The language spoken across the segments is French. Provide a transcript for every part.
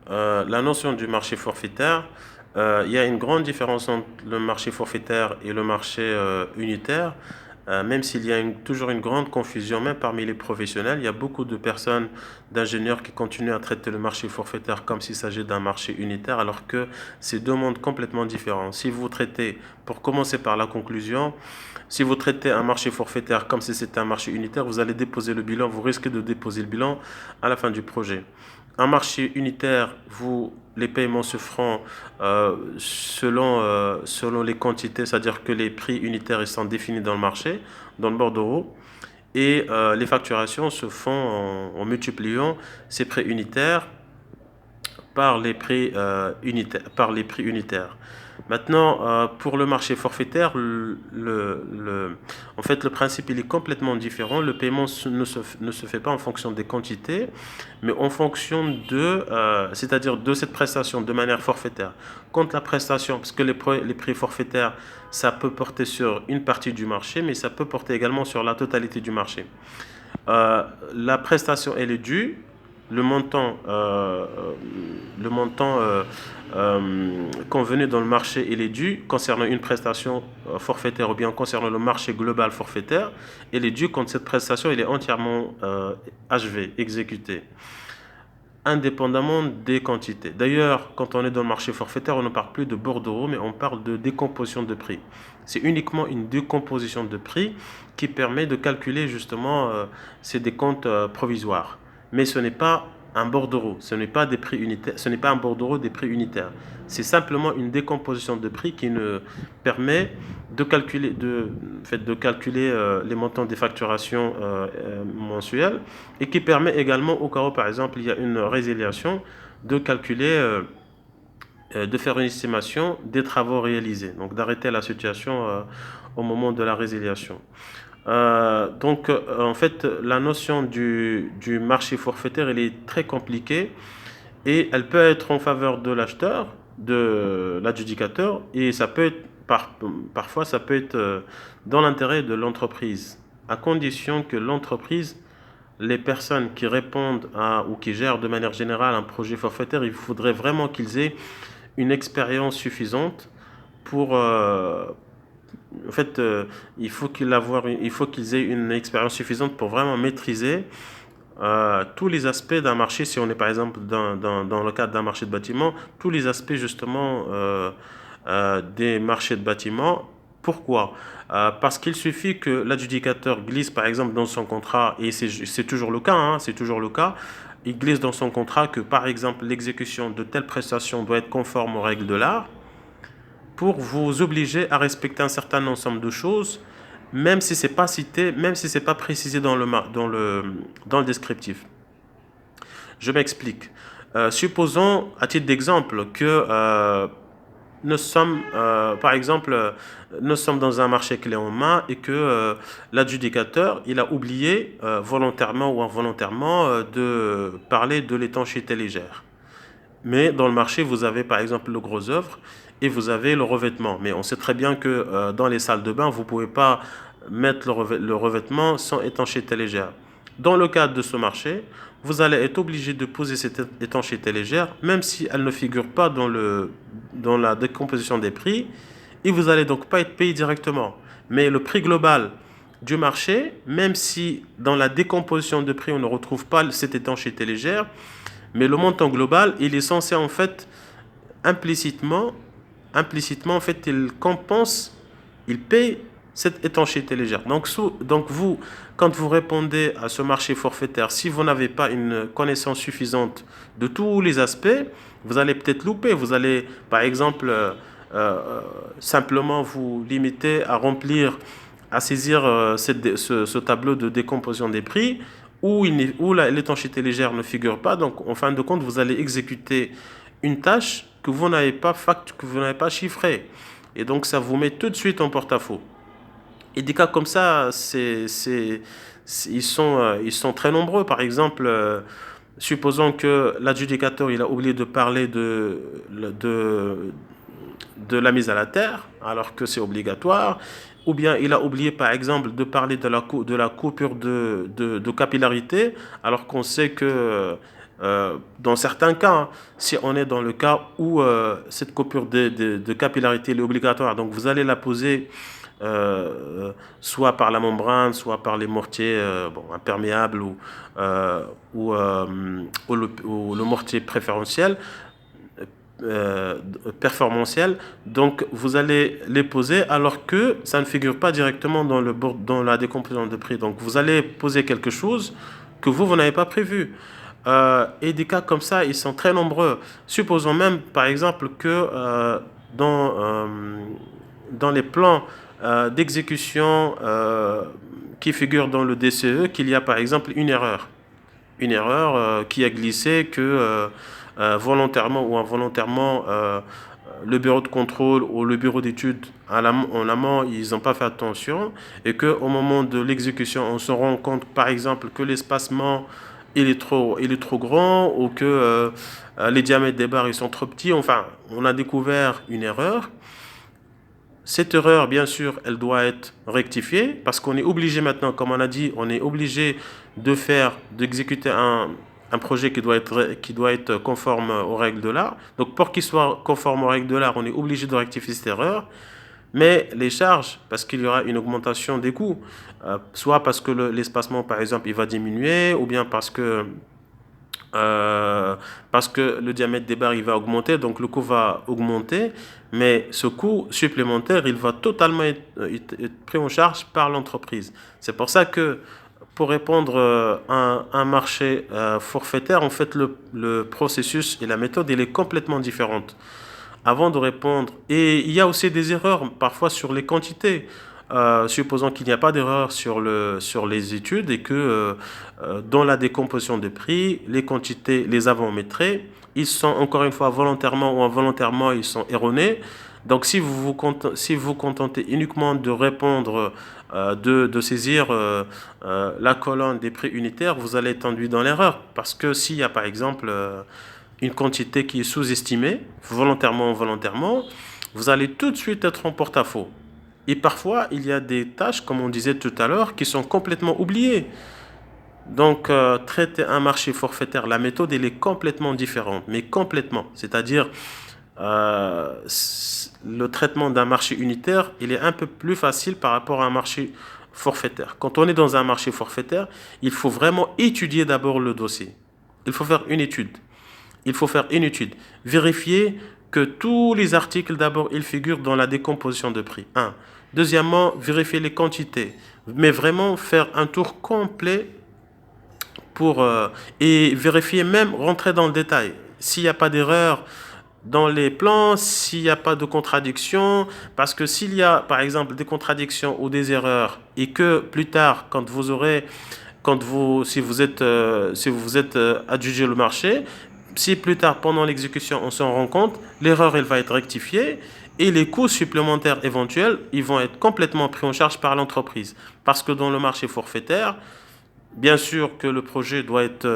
La notion du marché forfaitaire, il y a une grande différence entre le marché forfaitaire et le marché unitaire, même s'il y a toujours une grande confusion, même parmi les professionnels. Il y a beaucoup de personnes, d'ingénieurs qui continuent à traiter le marché forfaitaire comme s'il s'agit d'un marché unitaire, alors que c'est deux mondes complètement différents. Si vous traitez, pour commencer par la conclusion, si vous traitez un marché forfaitaire comme si c'était un marché unitaire, vous allez déposer le bilan, vous risquez de déposer le bilan à la fin du projet. Un marché unitaire, les paiements se feront selon les quantités, c'est-à-dire que les prix unitaires ils sont définis dans le marché, dans le bordereau, et les facturations se font en multipliant ces prix unitaires par les prix unitaires. Maintenant, pour le marché forfaitaire, en fait, le principe il est complètement différent. Le paiement ne se fait pas en fonction des quantités, mais en fonction c'est-à-dire de cette prestation de manière forfaitaire. Quand la prestation, parce que les prix forfaitaires, ça peut porter sur une partie du marché, mais ça peut porter également sur la totalité du marché. Euh, la prestation, elle est due. Le montant, euh, le montant convenu dans le marché, il est dû concernant une prestation forfaitaire ou bien concernant le marché global forfaitaire. Il est dû quand cette prestation elle est entièrement achevée, exécutée, indépendamment des quantités. D'ailleurs, quand on est dans le marché forfaitaire, on ne parle plus de bordereau, mais on parle de décomposition de prix. C'est uniquement une décomposition de prix qui permet de calculer justement ces décomptes provisoires. Mais ce n'est pas un bordereau, ce n'est pas des prix unitaires, ce n'est pas un bordereau des prix unitaires. C'est simplement une décomposition de prix qui ne permet de calculer les montants des facturations mensuelles et qui permet également, au cas où par exemple il y a une résiliation, de calculer, de faire une estimation des travaux réalisés, donc d'arrêter la situation au moment de la résiliation. En fait, la notion du marché forfaitaire, elle est très compliquée et elle peut être en faveur de l'acheteur, de l'adjudicateur, et ça peut être, parfois, ça peut être dans l'intérêt de l'entreprise, à condition que l'entreprise, les personnes qui répondent ou qui gèrent de manière générale un projet forfaitaire, il faudrait vraiment qu'ils aient une expérience suffisante pour, en fait, il faut qu'ils aient une expérience suffisante pour vraiment maîtriser tous les aspects d'un marché. Si on est par exemple dans le cadre d'un marché de bâtiment, tous les aspects justement des marchés de bâtiment. Pourquoi? Parce qu'il suffit que l'adjudicateur glisse par exemple dans son contrat, et c'est toujours le cas, hein, c'est toujours le cas, il glisse dans son contrat que par exemple l'exécution de telle prestation doit être conforme aux règles de l'art, pour vous obliger à respecter un certain ensemble de choses, même si c'est pas cité, même si c'est pas précisé dans le descriptif. Je m'explique. Supposons, à titre d'exemple, que nous sommes, par exemple, nous sommes dans un marché clé en main et que l'adjudicateur, il a oublié, volontairement ou involontairement, de parler de l'étanchéité légère. Mais dans le marché, vous avez par exemple le gros œuvre et vous avez le revêtement. Mais on sait très bien que dans les salles de bain, vous ne pouvez pas mettre le revêtement sans étanchéité légère. Dans le cadre de ce marché, vous allez être obligé de poser cette étanchéité légère, même si elle ne figure pas dans la décomposition des prix, et vous n'allez donc pas être payé directement. Mais le prix global du marché, même si dans la décomposition de prix on ne retrouve pas cette étanchéité légère, mais le montant global, il est censé en fait implicitement, en fait, il compense, il paye cette étanchéité légère. Donc vous, quand vous répondez à ce marché forfaitaire, si vous n'avez pas une connaissance suffisante de tous les aspects, vous allez peut-être louper. Vous allez, par exemple, simplement vous limiter à remplir, à saisir ce tableau de décomposition des prix où l'étanchéité légère ne figure pas. Donc, en fin de compte, vous allez exécuter une tâche que vous n'avez pas chiffrée. Et donc, ça vous met tout de suite en porte-à-faux. Et des cas comme ça, ils sont très nombreux. Par exemple, supposons que l'adjudicateur il a oublié de parler de la mise à la terre, alors que c'est obligatoire, ou bien il a oublié par exemple de parler de la coupure de capillarité, alors qu'on sait que Dans certains cas, hein, si on est dans le cas où cette coupure de capillarité est obligatoire, donc vous allez la poser soit par la membrane, soit par les mortiers bon, imperméables euh, ou, euh, ou le mortier préférentiel, euh, performantiel. Donc vous allez les poser alors que ça ne figure pas directement dans la décomposition de prix. Donc vous allez poser quelque chose que vous n'avez pas prévu. Et des cas comme ça, ils sont très nombreux. Supposons même, par exemple, que dans, euh, dans les plans d'exécution qui figurent dans le DCE, qu'il y a par exemple une erreur. Une erreur qui a glissé que volontairement ou involontairement, le bureau de contrôle ou le bureau d'études en amont, ils n'ont pas fait attention et qu'au moment de l'exécution, on se rend compte, par exemple, que l'espacement il est trop grand ou que les diamètres des barres ils sont trop petits. Enfin, on a découvert une erreur. Cette erreur, bien sûr, elle doit être rectifiée parce qu'on est obligé maintenant, comme on a dit, on est obligé d'exécuter un projet qui doit être conforme aux règles de l'art. Donc, pour qu'il soit conforme aux règles de l'art, on est obligé de rectifier cette erreur. Mais les charges, parce qu'il y aura une augmentation des coûts, soit parce que l'espacement, par exemple, il va diminuer, ou bien parce que le diamètre des barres il va augmenter, donc le coût va augmenter, mais ce coût supplémentaire, il va totalement être pris en charge par l'entreprise. C'est pour ça que pour répondre à un marché forfaitaire, en fait, le processus et la méthode, il est complètement différente avant de répondre. Et il y a aussi des erreurs parfois sur les quantités. Supposons qu'il n'y a pas d'erreur sur les études et que dans la décomposition des prix, les quantités, les avométrés, ils sont encore une fois volontairement ou involontairement, ils sont erronés. Donc si vous contentez uniquement de répondre, de saisir la colonne des prix unitaires, vous allez être induit dans l'erreur. Parce que s'il y a par exemple une quantité qui est sous-estimée, volontairement ou involontairement, vous allez tout de suite être en porte-à-faux. Et parfois, il y a des tâches, comme on disait tout à l'heure, qui sont complètement oubliées. Donc, traiter un marché forfaitaire, la méthode, elle est complètement différente, mais complètement. C'est-à-dire, le traitement d'un marché unitaire, il est un peu plus facile par rapport à un marché forfaitaire. Quand on est dans un marché forfaitaire, il faut vraiment étudier d'abord le dossier. Il faut faire une étude. Il faut faire une étude. Vérifier que tous les articles, d'abord, ils figurent dans la décomposition de prix. Un. Deuxièmement, vérifier les quantités. Mais vraiment faire un tour complet et vérifier même, rentrer dans le détail. S'il n'y a pas d'erreur dans les plans, s'il n'y a pas de contradiction, parce que s'il y a, par exemple, des contradictions ou des erreurs, et que plus tard, si vous êtes adjugé le marché, si plus tard, pendant l'exécution, on s'en rend compte, l'erreur, elle va être rectifiée et les coûts supplémentaires éventuels, ils vont être complètement pris en charge par l'entreprise. Parce que dans le marché forfaitaire, bien sûr que le projet doit être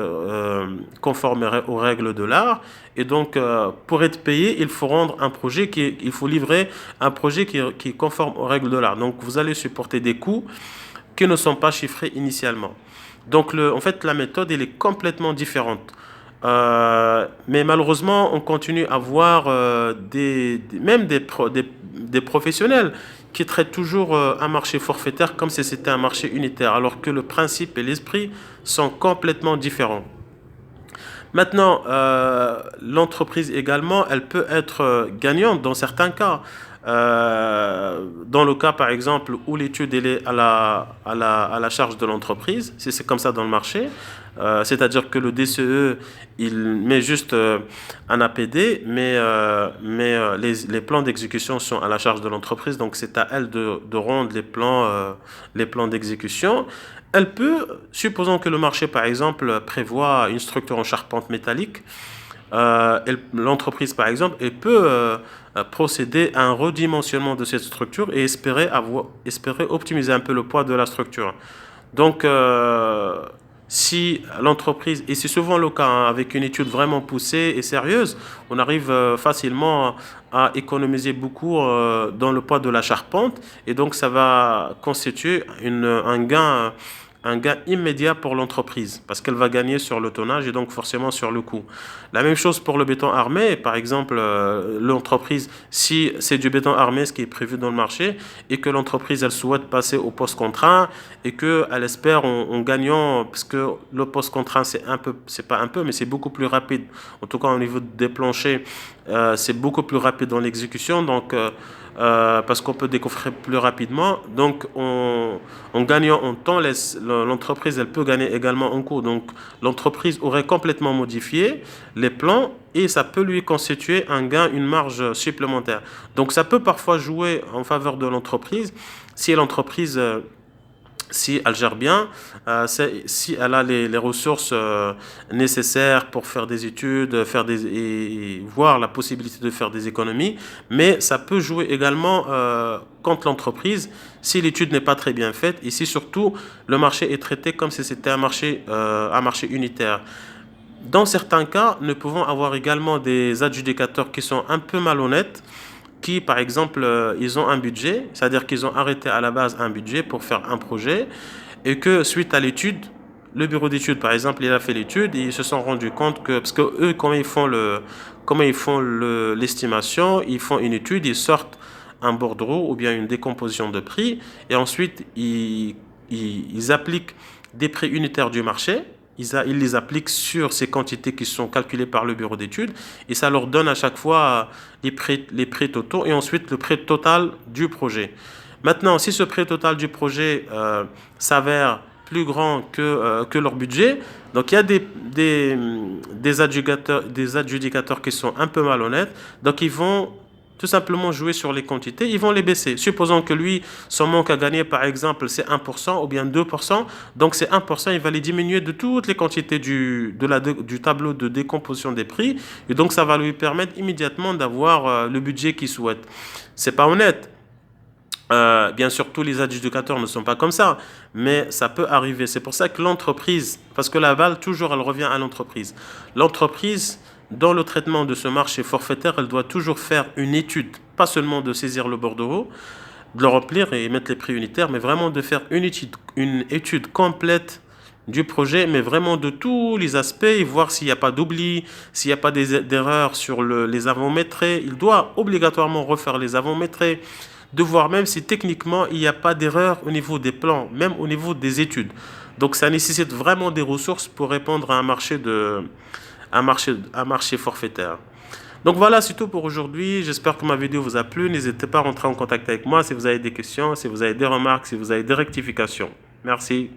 conforme aux règles de l'art et donc pour être payé, il faut livrer un projet qui est conforme aux règles de l'art. Donc vous allez supporter des coûts qui ne sont pas chiffrés initialement. Donc en fait, la méthode, elle est complètement différente. Mais malheureusement, on continue à voir même des professionnels qui traitent toujours un marché forfaitaire comme si c'était un marché unitaire, alors que le principe et l'esprit sont complètement différents. Maintenant, l'entreprise également, elle peut être gagnante dans certains cas. Dans le cas, par exemple, où l'étude elle est à la charge de l'entreprise, si c'est comme ça dans le marché, c'est-à-dire que le DCE, il met juste un APD, mais les plans d'exécution sont à la charge de l'entreprise, donc c'est à elle de rendre les plans d'exécution. Elle peut, supposons que le marché, par exemple, prévoit une structure en charpente métallique, l'entreprise, par exemple, elle peut procéder à un redimensionnement de cette structure et espérer optimiser un peu le poids de la structure. Donc, si l'entreprise, et c'est souvent le cas hein, avec une étude vraiment poussée et sérieuse, on arrive facilement à économiser beaucoup dans le poids de la charpente et donc ça va constituer un gain un gain immédiat pour l'entreprise parce qu'elle va gagner sur le tonnage et donc forcément sur le coût. La même chose pour le béton armé. Par exemple, l'entreprise, si c'est du béton armé, ce qui est prévu dans le marché, et que l'entreprise, elle souhaite passer au post-contraint et qu'elle espère en gagnant, parce que le post-contraint, c'est pas un peu, mais c'est beaucoup plus rapide. En tout cas, au niveau des planchers, c'est beaucoup plus rapide dans l'exécution. Donc, parce qu'on peut décoffrer plus rapidement. Donc, en gagnant en temps, l'entreprise, elle peut gagner également en coût. Donc, l'entreprise aurait complètement modifié les plans et ça peut lui constituer un gain, une marge supplémentaire. Donc, ça peut parfois jouer en faveur de l'entreprise si l'entreprise si elle gère bien, si elle a les ressources nécessaires pour faire des études, et voir la possibilité de faire des économies, mais ça peut jouer également contre l'entreprise si l'étude n'est pas très bien faite et si surtout le marché est traité comme si c'était un marché unitaire. Dans certains cas, nous pouvons avoir également des adjudicateurs qui sont un peu malhonnêtes qui, par exemple, ils ont un budget, c'est-à-dire qu'ils ont arrêté à la base un budget pour faire un projet, et que suite à l'étude, le bureau d'études, par exemple, il a fait l'étude et ils se sont rendus compte que, parce que eux, l'estimation, ils font une étude, ils sortent un bordereau ou bien une décomposition de prix, et ensuite ils appliquent des prix unitaires du marché. Ils les appliquent sur ces quantités qui sont calculées par le bureau d'études et ça leur donne à chaque fois les prix totaux et ensuite le prix total du projet. Maintenant, si ce prix total du projet s'avère plus grand que leur budget, donc il y a des adjudicateurs qui sont un peu malhonnêtes, donc ils vont tout simplement jouer sur les quantités, ils vont les baisser. Supposons que lui, son manque à gagner, par exemple, c'est 1% ou bien 2%. Donc, ces 1%, il va les diminuer de toutes les quantités du tableau de décomposition des prix. Et donc, ça va lui permettre immédiatement d'avoir le budget qu'il souhaite. C'est pas honnête. Bien sûr, tous les adjudicateurs ne sont pas comme ça, mais ça peut arriver. C'est pour ça que l'entreprise, parce que l'aval, toujours, elle revient à l'entreprise. L'entreprise, dans le traitement de ce marché forfaitaire, elle doit toujours faire une étude, pas seulement de saisir le bordereau, de le remplir et mettre les prix unitaires, mais vraiment de faire une étude complète du projet, mais vraiment de tous les aspects, et voir s'il n'y a pas d'oubli, s'il n'y a pas d'erreurs sur les avant-métrés. Il doit obligatoirement refaire les avant-métrés, de voir même si techniquement il n'y a pas d'erreur au niveau des plans, même au niveau des études. Donc ça nécessite vraiment des ressources pour répondre à un marché forfaitaire. Donc voilà, c'est tout pour aujourd'hui. J'espère que ma vidéo vous a plu. N'hésitez pas à rentrer en contact avec moi si vous avez des questions, si vous avez des remarques, si vous avez des rectifications. Merci.